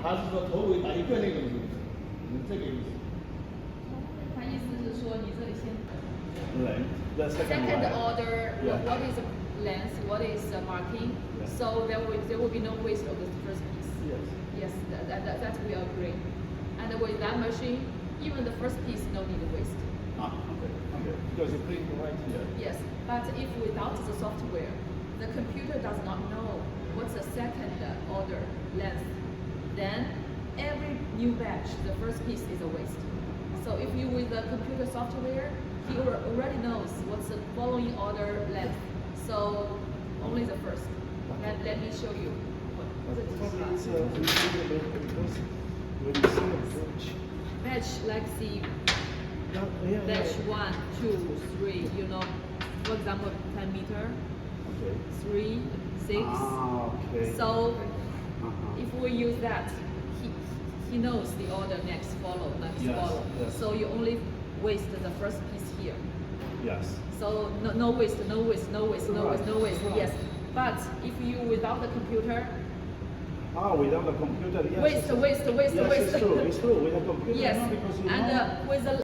他是说头尾打一个那种是不是？这个意思。他意思是说你这里先 Length, the second second line. order, Yeah. what is length, what is marking, Yeah. so there will be no waste of the first piece. Yes. Yes, that we agree. And with that machine, even the first piece no need to waste. Ah, okay, okay. Because you print right here. Yes, but if without the software, the computer does not know what's the second order length, then every new batch, the first piece is a waste. So if you with the computer software, he already knows what's the following order length. So only the first. Let me show you. But it's reasonable because when you see a batch, Batch like see batch 1, 2, 3. You know, for example, 10 meter, Okay. 3, 6. Ah, okay. So if we use that, he knows the order next follow. Yes. So you only waste the first piece here. Yes. So no waste. Right. Yes. But if you without the computer, Without the computer, yes. waste. Yes, it's true. It's true. With the computer, Yes. no, because you And know. with the